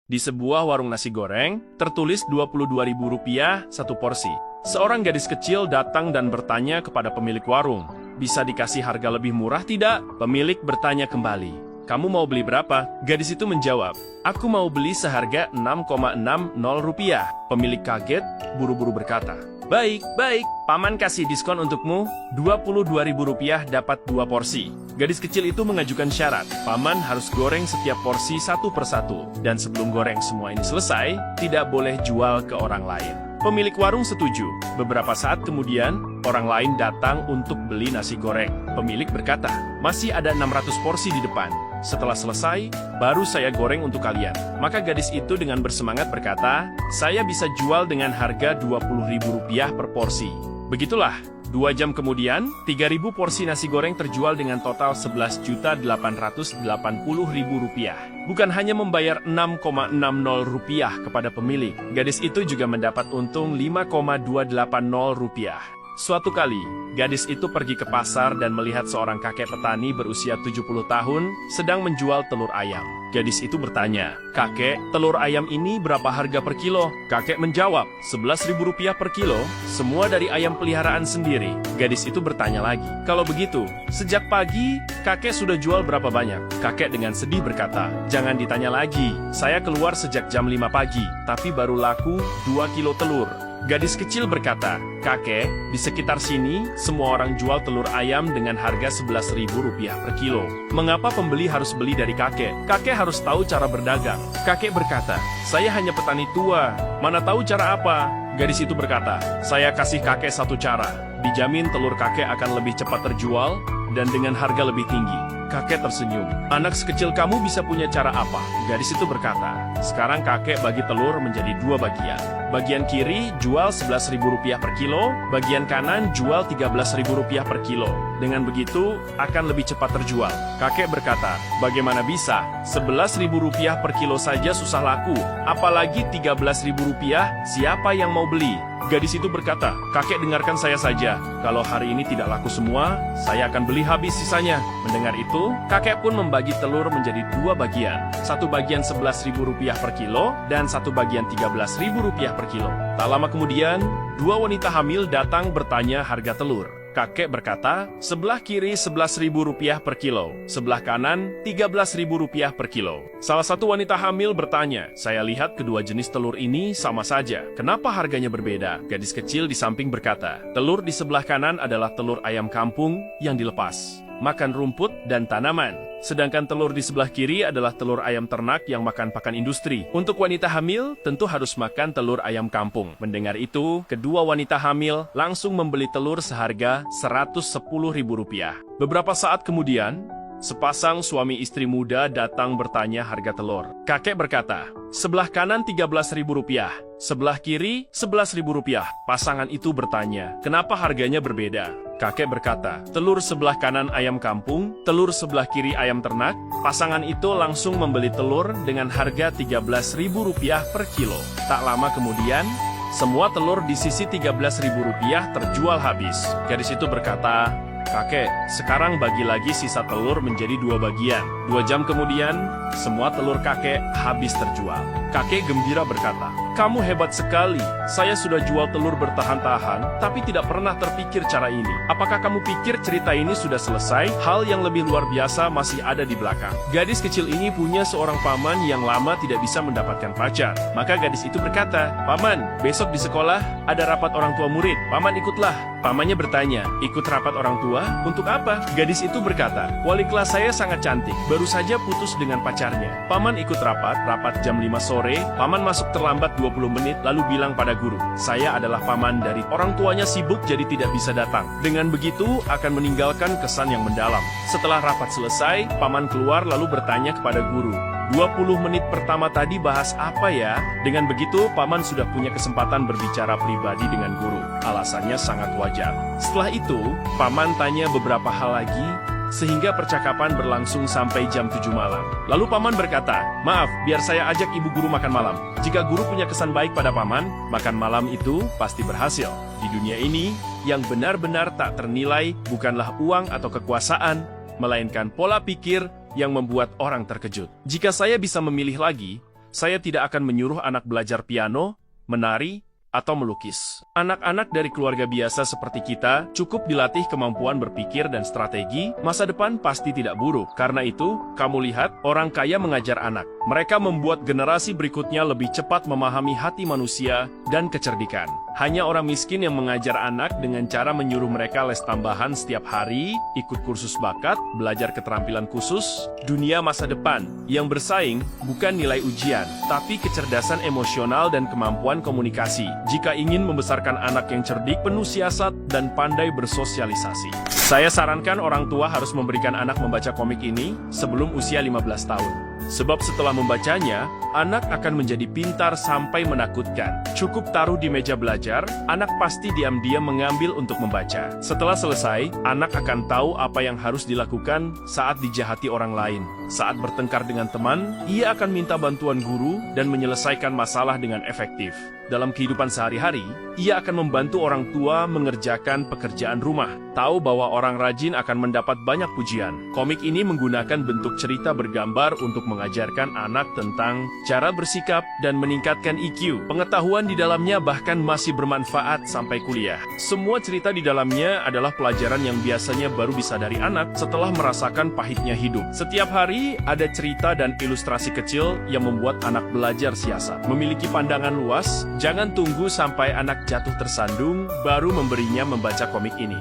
Di sebuah warung nasi goreng, tertulis Rp22.000 satu porsi. Seorang gadis kecil datang dan bertanya kepada pemilik warung, "Bisa dikasih harga lebih murah tidak?" Pemilik bertanya kembali, "Kamu mau beli berapa?" Gadis itu menjawab, "Aku mau beli seharga Rp6,60." Pemilik kaget, buru-buru berkata, Baik, Paman kasih diskon untukmu, Rp22.000 dapat 2 porsi. Gadis kecil itu mengajukan syarat, Paman harus goreng setiap porsi satu persatu. Dan sebelum goreng semua ini selesai, tidak boleh jual ke orang lain. Pemilik warung setuju. Beberapa saat kemudian, orang lain datang untuk beli nasi goreng. Pemilik berkata, "Masih ada 600 porsi di depan. Setelah selesai, baru saya goreng untuk kalian." Maka gadis itu dengan bersemangat berkata, "Saya bisa jual dengan harga Rp20.000 per porsi." Begitulah, 2 jam kemudian, 3.000 porsi nasi goreng terjual dengan total Rp11.880.000. Bukan hanya membayar Rp6,60 kepada pemilik, gadis itu juga mendapat untung Rp5,280. Suatu kali, gadis itu pergi ke pasar dan melihat seorang kakek petani berusia 70 tahun sedang menjual telur ayam. Gadis itu bertanya, "Kakek, telur ayam ini berapa harga per kilo?" Kakek menjawab, Rp11.000 per kilo, semua dari ayam peliharaan sendiri. Gadis itu bertanya lagi, "Kalau begitu, sejak pagi, kakek sudah jual berapa banyak?" Kakek dengan sedih berkata, "Jangan ditanya lagi, saya keluar sejak jam 5 pagi, tapi baru laku 2 kilo telur." Gadis kecil berkata, "Kakek, di sekitar sini, semua orang jual telur ayam dengan harga Rp11.000 per kilo. Mengapa pembeli harus beli dari kakek? Kakek harus tahu cara berdagang." Kakek berkata, "Saya hanya petani tua, mana tahu cara apa?" Gadis itu berkata, "Saya kasih kakek satu cara. Dijamin telur kakek akan lebih cepat terjual dan dengan harga lebih tinggi." Kakek tersenyum. "Anak sekecil kamu bisa punya cara apa?" Gadis itu berkata, "Sekarang kakek bagi telur menjadi 2 bagian. Bagian kiri jual Rp11.000 per kilo, bagian kanan jual Rp13.000 per kilo. Dengan begitu, akan lebih cepat terjual." Kakek berkata, "Bagaimana bisa? Rp11.000 per kilo saja susah laku. Apalagi Rp13.000, siapa yang mau beli?" Gadis itu berkata, "Kakek dengarkan saya saja. Kalau hari ini tidak laku semua, saya akan beli habis sisanya." Mendengar itu, kakek pun membagi telur menjadi 2 bagian. Satu bagian Rp11.000 per kilo, dan satu bagian Rp13.000 per kilo. Tak lama kemudian, 2 wanita hamil datang bertanya harga telur. Kakek berkata, "Sebelah kiri Rp11.000 per kilo, sebelah kanan Rp13.000 per kilo." Salah satu wanita hamil bertanya, "Saya lihat kedua jenis telur ini sama saja. Kenapa harganya berbeda?" Gadis kecil di samping berkata, "Telur di sebelah kanan adalah telur ayam kampung yang dilepas, makan rumput dan tanaman. Sedangkan telur di sebelah kiri adalah telur ayam ternak yang makan pakan industri. Untuk wanita hamil, tentu harus makan telur ayam kampung." Mendengar itu, kedua wanita hamil langsung membeli telur seharga Rp110.000. Beberapa saat kemudian, sepasang suami istri muda datang bertanya harga telur. Kakek berkata, "Sebelah kanan Rp13.000, sebelah kiri Rp11.000. Pasangan itu bertanya, "Kenapa harganya berbeda?" Kakek berkata, "Telur sebelah kanan ayam kampung, telur sebelah kiri ayam ternak." Pasangan itu langsung membeli telur dengan harga Rp13.000 per kilo. Tak lama kemudian, semua telur di sisi Rp13.000 terjual habis. Gadis itu berkata, "Kakek, sekarang bagi lagi sisa telur menjadi 2 bagian." 2 jam kemudian, semua telur kakek habis terjual. Kakek gembira berkata, "Kamu hebat sekali. Saya sudah jual telur bertahan-tahan, tapi tidak pernah terpikir cara ini. Apakah kamu pikir cerita ini sudah selesai? Hal yang lebih luar biasa masih ada di belakang." Gadis kecil ini punya seorang paman yang lama tidak bisa mendapatkan pacar. Maka gadis itu berkata, "Paman, besok di sekolah ada rapat orang tua murid. Paman ikutlah." Pamannya bertanya, "Ikut rapat orang tua? Untuk apa?" Gadis itu berkata, "Wali kelas saya sangat cantik, baru saja putus dengan pacarnya." Paman ikut rapat jam 5 sore, paman masuk terlambat 20 menit lalu bilang pada guru, "Saya adalah paman dari orang tuanya sibuk jadi tidak bisa datang." Dengan begitu akan meninggalkan kesan yang mendalam. Setelah rapat selesai, paman keluar lalu bertanya kepada guru, 20 menit pertama tadi bahas apa ya?" Dengan begitu, paman sudah punya kesempatan berbicara pribadi dengan guru. Alasannya sangat wajar. Setelah itu, paman tanya beberapa hal lagi, sehingga percakapan berlangsung sampai jam 7 malam. Lalu paman berkata, "Maaf, biar saya ajak ibu guru makan malam." Jika guru punya kesan baik pada paman, makan malam itu pasti berhasil. Di dunia ini, yang benar-benar tak ternilai bukanlah uang atau kekuasaan, melainkan pola pikir yang membuat orang terkejut. Jika saya bisa memilih lagi, saya tidak akan menyuruh anak belajar piano, menari, atau melukis. Anak-anak dari keluarga biasa seperti kita cukup dilatih kemampuan berpikir dan strategi, masa depan pasti tidak buruk. Karena itu, kamu lihat, orang kaya mengajar anak. Mereka membuat generasi berikutnya lebih cepat memahami hati manusia dan kecerdikan. Hanya orang miskin yang mengajar anak dengan cara menyuruh mereka les tambahan setiap hari, ikut kursus bakat, belajar keterampilan khusus. Dunia masa depan yang bersaing bukan nilai ujian, tapi kecerdasan emosional dan kemampuan komunikasi. Jika ingin membesarkan anak yang cerdik, penuh siasat, dan pandai bersosialisasi, saya sarankan orang tua harus memberikan anak membaca komik ini sebelum usia 15 tahun. Sebab setelah membacanya, anak akan menjadi pintar sampai menakutkan. Cukup taruh di meja belajar, anak pasti diam-diam mengambil untuk membaca. Setelah selesai, anak akan tahu apa yang harus dilakukan saat dijahati orang lain. Saat bertengkar dengan teman, ia akan minta bantuan guru dan menyelesaikan masalah dengan efektif. Dalam kehidupan sehari-hari, ia akan membantu orang tua mengerjakan pekerjaan rumah. Tahu bahwa orang rajin akan mendapat banyak pujian. Komik ini menggunakan bentuk cerita bergambar untuk mengajarkan anak tentang cara bersikap dan meningkatkan IQ. Pengetahuan di dalamnya bahkan masih bermanfaat sampai kuliah. Semua cerita di dalamnya adalah pelajaran yang biasanya baru disadari anak setelah merasakan pahitnya hidup. Setiap hari ada cerita dan ilustrasi kecil yang membuat anak belajar siasat. Memiliki pandangan luas, jangan tunggu sampai anak jatuh tersandung baru memberinya membaca komik ini.